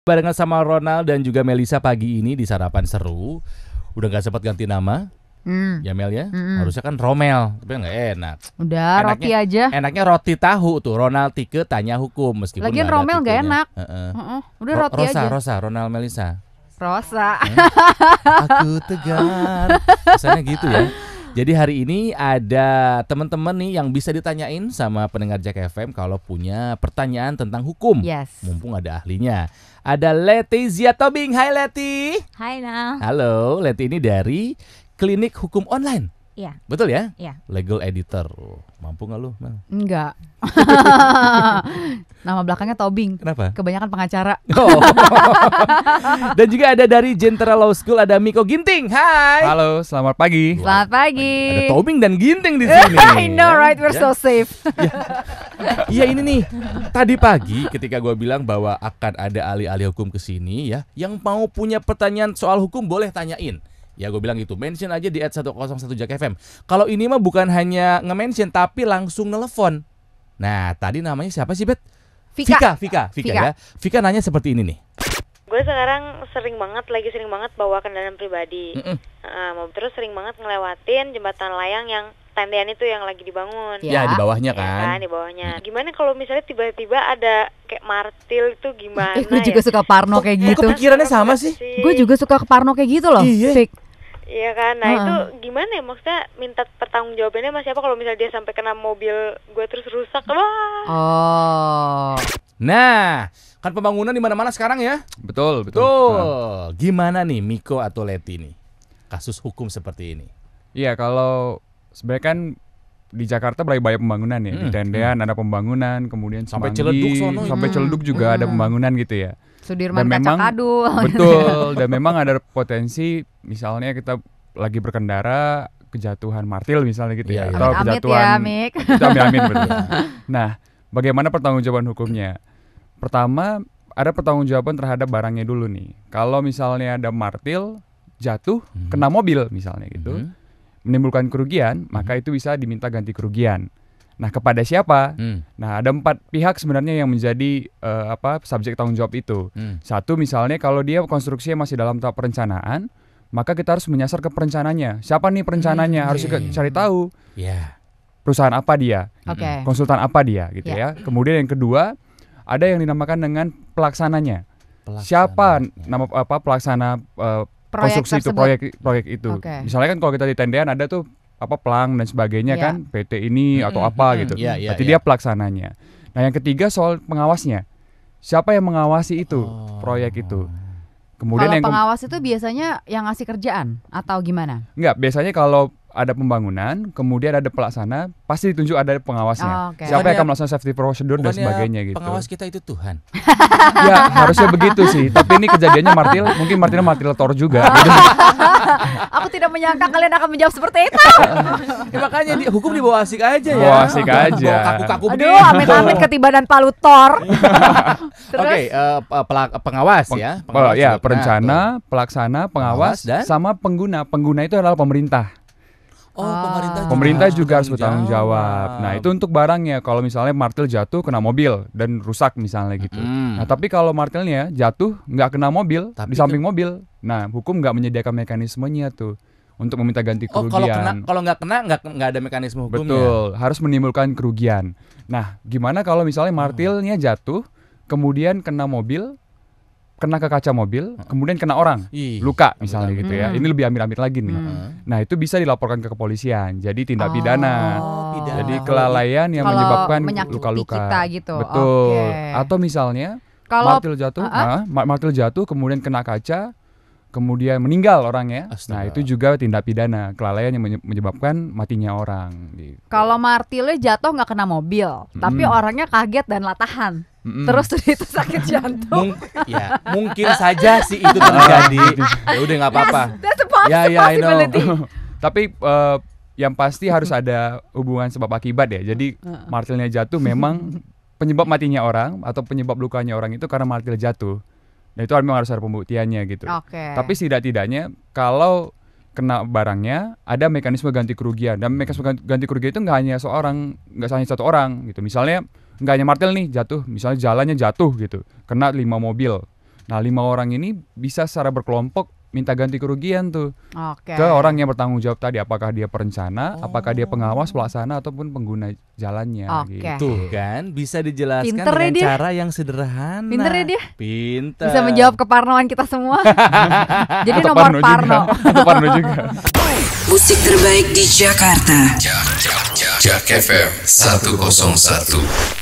Barengan sama Ronald dan juga Melisa pagi ini di Sarapan Seru. Udah gak sempat ganti nama ya Mel ya. Harusnya kan Romel, tapi gak enak. Udah Enaknya, roti aja. Enaknya roti tahu tuh. Ronald Tike tanya hukum. Meskipun Lagian gak ada Romel gak Tikenya. enak. Udah roti aja. Rosa, Ronald Melisa. Rosa. Aku tegar. Kesannya gitu ya. Jadi hari ini ada teman-teman nih yang bisa ditanyain sama pendengar Jack FM kalau punya pertanyaan tentang hukum. Yes. Mumpung ada ahlinya. Ada Letizia Tobing. Hai Leti. Hai Nal. Halo, Leti ini dari Klinik Hukum Online. Iya. Betul ya? Iya. Legal editor. Oh, mampu gak lu, Mel? Enggak. Nama belakangnya Tobing. Kenapa? Kebanyakan pengacara. Oh. Dan juga ada dari Jentera Law School ada Miko Ginting. Hai. Halo, selamat pagi. Selamat pagi. Ada Tobing dan Ginting di sini. I know right, we're so safe. Iya ini nih. Tadi pagi ketika gue bilang bahwa akan ada ahli-ahli hukum ke sini ya, yang mau punya pertanyaan soal hukum boleh tanyain. Ya gue bilang gitu, mention aja di @101 Jack FM. Kalau ini mah bukan hanya nge-mention tapi langsung nelfon. Nah, tadi namanya siapa sih, Bet? Vika. Vika ya. Vika nanya seperti ini nih. Gue sekarang sering banget bawa kendaraan pribadi. Terus sering banget ngelewatin jembatan layang yang tendean itu yang lagi dibangun. Ya, di bawahnya Ya kan. di bawahnya. Gimana kalau misalnya tiba-tiba ada kayak martil itu gimana Gue juga suka parno kayak gitu. Kepikirannya sama sih. Gue juga suka ke parno kayak gitu loh. Iya. Fik. Iya kan, nah itu gimana ya, maksudnya minta pertanggungjawabannya sama siapa kalau misalnya dia sampai kena mobil gue terus rusak, wah. Oh. Nah, kan pembangunan di mana-mana sekarang ya. Betul. Tuh, gimana nih Miko atau Leti nih kasus hukum seperti ini? Iya, kalau sebenarnya kan di Jakarta banyak pembangunan ya. Di Tendean ada pembangunan, kemudian Sampai Semanggi, Ciledug sono. sampai Ciledug juga ada pembangunan gitu ya. Sudirman Dan memang- Kacakadu. Betul, dan memang ada potensi misalnya kita lagi berkendara kejatuhan martil misalnya gitu Iya, ya. iya. Atau Amit-amit kejatuhan ya, Mik. Itu amin betul. Nah, bagaimana pertanggungjawaban hukumnya? Pertama, ada pertanggungjawaban terhadap barangnya dulu nih. Kalau misalnya ada martil jatuh kena mobil misalnya gitu, menimbulkan kerugian, maka itu bisa diminta ganti kerugian. Nah, kepada siapa? Nah, ada 4 pihak sebenarnya yang menjadi subjek tanggung jawab itu. Satu, misalnya kalau dia konstruksinya masih dalam tahap perencanaan, maka kita harus menyasar ke perencananya. Siapa nih perencananya? Harus kita cari tahu. Ya. Perusahaan apa dia? Oke. Konsultan apa dia gitu ya. Kemudian yang kedua, ada yang dinamakan dengan pelaksananya. Siapa nama pelaksana Proyek konstruksi itu, tersebut. proyek itu. Oke. Misalnya kan kalau kita di tendean ada tuh pelang dan sebagainya Iya. kan, PT ini atau apa gitu. Iya, Berarti iya. dia pelaksananya. Nah, yang ketiga soal pengawasnya. Siapa yang mengawasi itu proyek itu? Kemudian Kalau yang pengawas itu biasanya yang ngasih kerjaan atau gimana? enggak, biasanya kalau ada pembangunan, kemudian ada pelaksana, pasti ditunjuk ada pengawasnya. Oh, oke. Siapa yang Bukannya- akan melaksanakan safety procedure dan Bukannya sebagainya gitu. pengawas kita itu Tuhan. Ya, harusnya begitu sih. Tapi ini kejadiannya mungkin martilnya martil Thor juga gitu. Aku tidak menyangka kalian akan menjawab seperti itu. Ya, makanya hukum dibawa asik aja ya. Bawa asik aja. Bawa kaku-kaku Aduh, begini. amit-amit ketibanan palu Thor. Terus Oke, pengawas ya. Oh, ya, juga. perencana, pelaksana, pengawas, Pengawas dan? sama pengguna. Pengguna itu adalah pemerintah. Pemerintah Pemerintah juga harus bertanggung jawab. Nah, itu untuk barangnya. Kalau misalnya martil jatuh kena mobil dan rusak misalnya gitu. Nah, tapi kalau martilnya jatuh nggak kena mobil, Tapi di samping mobil. Nah, hukum nggak menyediakan mekanismenya tuh untuk meminta ganti kalau kerugian. nggak kena nggak ada mekanisme hukumnya. Betul, harus menimbulkan kerugian. Nah, gimana kalau misalnya martilnya jatuh, kemudian kena mobil, kena ke kaca mobil, kemudian kena orang, Ih, luka misalnya gitu ya. Ini lebih amit-amit lagi nih. Nah, itu bisa dilaporkan ke kepolisian. Jadi tindak pidana. pidana. Jadi kelalaian yang Kalau menyebabkan menyakiti luka-luka. kita gitu. Betul. Oke. Atau misalnya Kalau martil jatuh, kemudian kena kaca, kemudian meninggal orangnya. Astaga. Nah, itu juga tindak pidana kelalaian yang menyebabkan matinya orang. Gitu. kalau martilnya jatuh nggak kena mobil, tapi orangnya kaget dan latahan. Terus itu sakit jantung. Mungkin saja sih itu terjadi. Ya udah nggak apa-apa. That's a Ya, I know. possibility. Tapi yang pasti harus ada hubungan sebab akibat ya. Jadi martilnya jatuh memang penyebab matinya orang atau penyebab lukanya orang itu karena martil jatuh. Nah, itu memang harus ada pembuktiannya gitu. Oke. Tapi setidak-tidaknya kalau kena barangnya ada mekanisme ganti kerugian, dan mekanisme ganti kerugian itu nggak hanya satu orang gitu. Misalnya nggak hanya martil nih jatuh, misalnya jalannya jatuh gitu, kena 5 mobil Nah 5 orang ini bisa secara berkelompok minta ganti kerugian tuh Oke. ke orang yang bertanggung jawab tadi, apakah dia perencana, apakah dia pengawas pelaksana ataupun pengguna jalannya Oke. gitu. Tuh kan bisa dijelaskan Pinter ya dengan dia. cara yang sederhana. Pinter ya dia. Pinter. Bisa menjawab keparnoan kita semua. Jadi Atau nomor Parno. juga. Atau Parno juga. Musik terbaik di Jakarta. Jak FM 101.